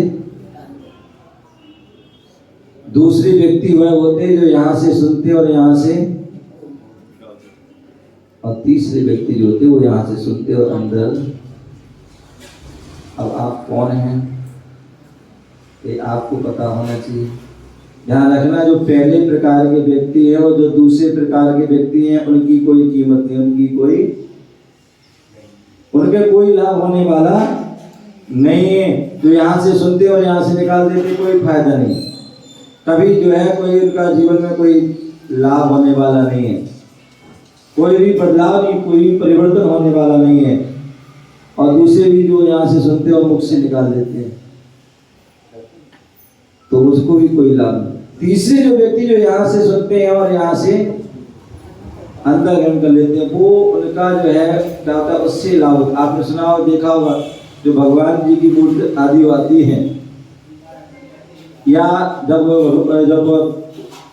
दूसरे व्यक्ति वह होते हैं जो यहाँ से सुनते और यहाँ से, और तीसरे व्यक्ति जो होते वो यहाँ से सुनते और अंदर। अब आप कौन हैं ये आपको पता होना चाहिए। ध्यान रखना, जो पहले प्रकार के व्यक्ति हैं और जो दूसरे प्रकार के व्यक्ति हैं, उनकी कोई कीमत नहीं, उनके कोई लाभ होने वाला नहीं है। जो यहाँ से सुनते और यहाँ से निकाल देते, कोई फायदा नहीं, कभी जो है कोई उनका जीवन में कोई लाभ होने वाला नहीं है, कोई भी बदलाव नहीं, कोई भी परिवर्तन होने वाला नहीं है। और दूसरे भी जो यहाँ से सुनते और मुख से निकाल देते हैं, तो उसको भी कोई लाभ नहीं। तीसरे जो व्यक्ति जो यहाँ से सुनते हैं और यहाँ से अंदर ग्रहण कर लेते हैं, वो उनका जो है क्या होता है, उससे लाभ होता। आपने सुना और देखा होगा, जो भगवान जी की मूर्ति आदि आती हैं, या जब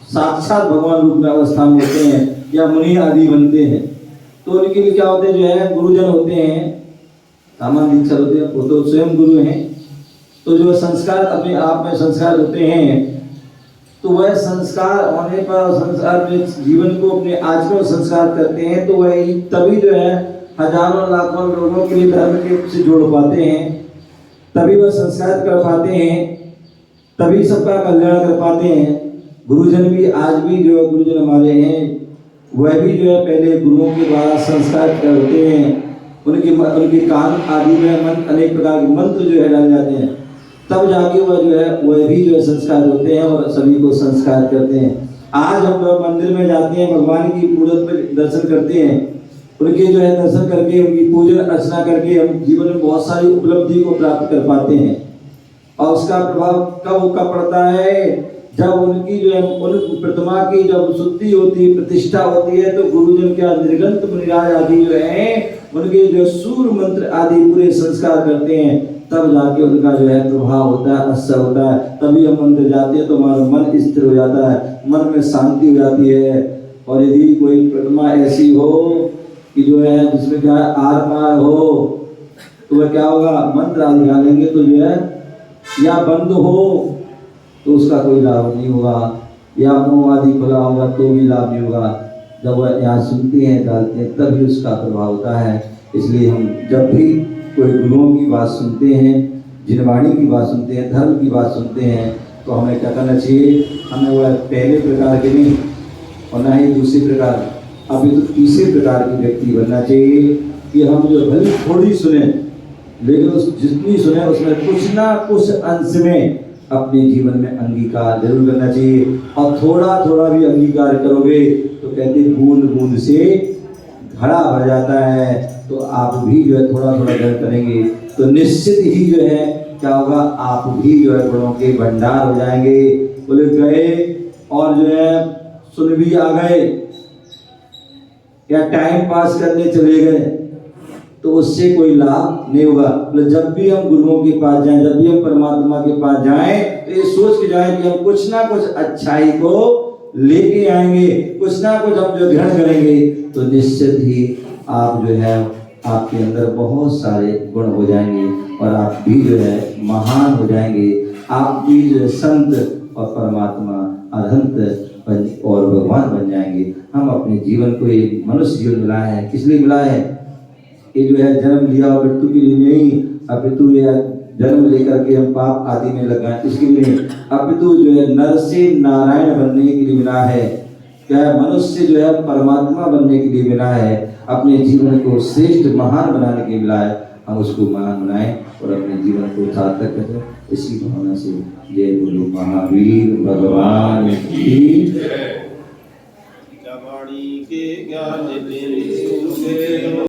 साक्षात भगवान रूप में अवस्था में होते हैं, या मुनि आदि बनते हैं, तो उनके लिए क्या होते हैं, जो है गुरुजन होते हैं, सामान्य दीक्षा होते हैं, वो तो स्वयं गुरु हैं। तो जो संस्कार अपने आप में संस्कार होते हैं, तो वह संस्कार होने पर संस्कार में जीवन को अपने आचरण संस्कार करते हैं, तो वह तभी जो है हजारों लाखों लोगों के लिए धर्म के से जोड़ पाते हैं, तभी वह संस्कार कर पाते हैं, तभी सबका कल्याण कर पाते हैं। गुरुजन भी आज भी जो गुरुजन हमारे हैं, वह भी जो है पहले गुरुओं के द्वारा संस्कार करते हैं, उनके कान आदि में अनेक प्रकार के मंत्र जो है डाले जाते हैं, तब जाके वह जो है वह भी जो है संस्कार होते हैं और सभी को संस्कार करते हैं। आज हम लोग मंदिर में जाते हैं, भगवान की मूर्त में दर्शन करते हैं, उनके जो है दर्शन करके, उनकी पूजन अर्चना करके हम जीवन में बहुत सारी उपलब्धि को प्राप्त कर पाते हैं। और उसका प्रभाव कब पड़ता है, जब उनकी जो है उन प्रतिमा की जब शुद्धि होती है, प्रतिष्ठा होती है, तो गुरुजन क्या निर्गंत मुनिराज आदि जो है उनके जो सूर मंत्र आदि पूरे संस्कार करते हैं, तब जाके उनका जो है प्रभाव होता है, असर होता है। तभी हम मंदिर जाते हैं तो हमारा मन स्थिर हो जाता है, मन में शांति हो जाती है। और यदि कोई प्रतिमा ऐसी हो कि जो है जिसमें क्या है आर पार हो, तो वह क्या होगा, मंत्र आदि गालेंगे तो जो है या बंद हो तो उसका कोई लाभ नहीं होगा, या मुंह आदि खुला होगा तो भी लाभ नहीं होगा। जब वह यहाँ सुनते हैं डालते हैं तभी उसका प्रभाव होता है। इसलिए हम जब भी कोई गुरुओं की बात सुनते हैं, जिनवाणी की बात सुनते हैं, धर्म की बात सुनते हैं, तो हमें क्या करना चाहिए, हमें वह पहले प्रकार के नहीं और ना ही दूसरे प्रकार, अभी तो तीसरे प्रकार के व्यक्ति बनना चाहिए कि हम जो भले थोड़ी सुने लेकिन उस जितनी सुने उसमें कुछ ना कुछ अंश में अपने जीवन में अंगीकार जरूर करना चाहिए। और थोड़ा थोड़ा भी अंगीकार करोगे तो कहते बूंद बूंद से घड़ा भर जाता है, तो आप भी जो है थोड़ा थोड़ा ग्रहण करेंगे तो निश्चित ही जो है क्या होगा, आप भी जो है गुणों के भंडार हो जाएंगे। बोले गए और जो है सुन भी आ गए या टाइम पास करने चले गए तो उससे कोई लाभ नहीं होगा। मतलब जब भी हम गुरुओं के पास जाएं, जब भी हम परमात्मा के पास जाएं, तो ये सोच के जाएं कि हम कुछ ना कुछ अच्छाई को लेके आएंगे, कुछ ना कुछ हम जो ग्रहण करेंगे, तो निश्चित ही आप जो है आपके अंदर बहुत सारे गुण हो जाएंगे और आप भी जो है महान हो जाएंगे। आप भी जो है संत और परमात्मा अरहंत और भगवान बन जाएंगे। हम अपने जीवन को एक मनुष्य जीवन मिला है, किस लिए मिला है, ये जो है जन्म लिया और मृत्यु के लिए नहीं, अपितु ये जन्म लेकर के हम पाप आदि में लग गए इसके लिए, अपितु जो है नर से नारायण बनने के लिए मिला है, क्या मनुष्य जो है परमात्मा बनने के लिए मिला है, अपने जीवन को श्रेष्ठ महान बनाने के लिए मिला है। हम उसको महान बनाएं और अपने जीवन को सार्थक करें। इसी भावना से जय गुरु महावीर भगवान की जय। के ज्ञान